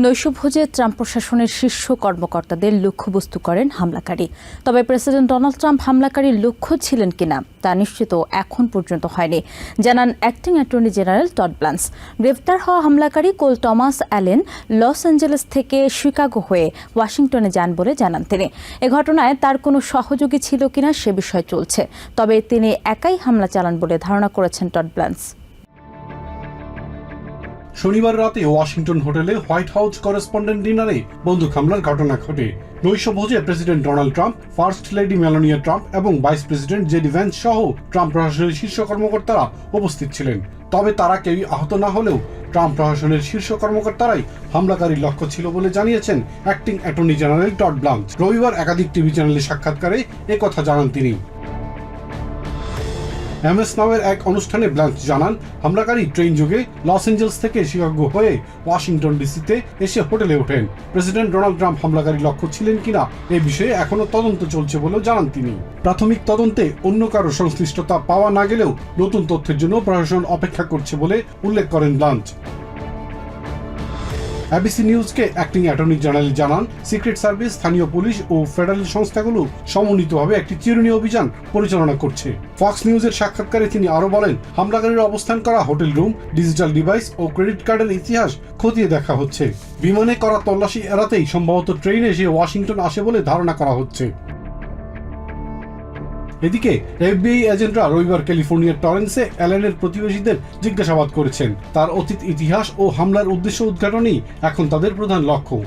নৈশভোজে ট্রাম্প প্রশাসনের শীর্ষ কর্মকর্তাদের লক্ষ্যবস্তু করেন হামলাকারী। তবে প্রেসিডেন্ট ডোনাল্ড ট্রাম্প হামলাকারীর লক্ষ্য ছিলেন কিনা তা নিশ্চিত এখন পর্যন্ত হয়নি, জানান অ্যাক্টিং অ্যাটর্নি জেনারেল টড ব্ল্যান্স। গ্রেফতার হওয়া হামলাকারী কোল টমাস অ্যালেন লস অ্যাঞ্জেলেস থেকে শিকাগো হয়ে ওয়াশিংটনে যান বলে জানান তিনি। এ ঘটনায় তার কোনো সহযোগী ছিল কিনা সে বিষয় চলছে, তবে তিনি একাই হামলা চালান বলে ধারণা করেছেন টড ব্ল্যান্স। শনিবার রাতে ওয়াশিংটন হোটেলে হোয়াইট হাউস করেসপন্ডেন্ট ডিনারে বন্দুক হামলার ঘটনা ঘটে। নৈশভোজে president Donald Trump, first lady Melania Trump এবং ভাইস প্রেসিডেন্ট জেডি ভ্যান্স সহ ট্রাম্প প্রশাসনের শীর্ষ কর্মকর্তারা উপস্থিত ছিলেন। তবে তারা কেউই আহত না হলেও ট্রাম্প প্রশাসনের শীর্ষ কর্মকর্তারাই হামলাকারীর লক্ষ্য ছিল বলে জানিয়েছেন অ্যাক্টিং অ্যাটর্নি জেনারেল টড ব্ল্যান্স। রবিবার একাধিক টিভি চ্যানেলে সাক্ষাৎকারে একথা জানান তিনি। এমএস নামের এক অনুষ্ঠানে ব্ল্যান্স জানান, হামলাকারী ট্রেন যোগে লস অ্যাঞ্জেলস থেকে শিকাগো হয়ে ওয়াশিংটন ডিসিতে এসে হোটেলে ওঠেন। প্রেসিডেন্ট ডোনাল্ড ট্রাম্প হামলাকারীর লক্ষ্য ছিলেন কিনা এ বিষয়ে এখনো তদন্ত চলছে বলেও জানান তিনি। প্রাথমিক তদন্তে অন্য কারো সংশ্লিষ্টতা পাওয়া না গেলেও নতুন তথ্যের জন্য প্রশাসন অপেক্ষা করছে বলে উল্লেখ করেন ব্ল্যান্স। এবিসি নিউজকে অ্যাক্টিং অ্যাটর্নি জেনারেল জানান, সিক্রেট সার্ভিস, স্থানীয় পুলিশ ও ফেডারেল সংস্থাগুলো সমন্বিতভাবে একটি চিরুনি অভিযান পরিচালনা করছে। ফক্স নিউজের সাক্ষাৎকারে তিনি আরও বলেন, হামলাকারীর অবস্থান করা হোটেল রুম, ডিজিটাল ডিভাইস ও ক্রেডিট কার্ডের ইতিহাস খতিয়ে দেখা হচ্ছে। বিমানে করা তল্লাশি এড়াতেই সম্ভবত ট্রেনে এসে ওয়াশিংটন আসে বলে ধারণা করা হচ্ছে। এদিকে এফবিআই এজেন্টরা রবিবার ক্যালিফোর্নিয়ার টরেন্সে অ্যালেনের প্রতিবেশীদের জিজ্ঞাসাবাদ করেছেন। তার অতীত ইতিহাস ও হামলার উদ্দেশ্য উদ্ঘাটনই এখন তাদের প্রধান লক্ষ্য।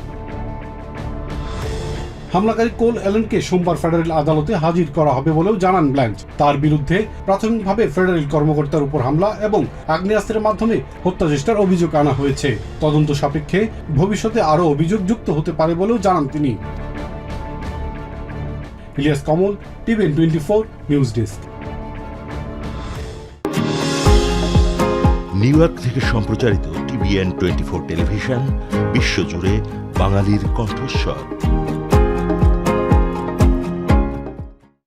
হামলাকারী কোল অ্যালেনকে সোমবার ফেডারেল আদালতে হাজির করা হবে বলেও জানান ব্ল্যান্স। তার বিরুদ্ধে প্রাথমিকভাবে ফেডারেল কর্মকর্তার উপর হামলা এবং আগ্নেয়াস্ত্রের মাধ্যমে হত্যাচেষ্টার অভিযোগ আনা হয়েছে। তদন্ত সাপেক্ষে ভবিষ্যতে আরও অভিযোগ যুক্ত হতে পারে বলেও জানান তিনি। Ilias Kamal, TVN 24 news desk. New York থেকে সম্প্রচারিত টিভিএন 24 টেলিভিশন বিশ্বজুড়ে বাঙালির কণ্ঠস্বর।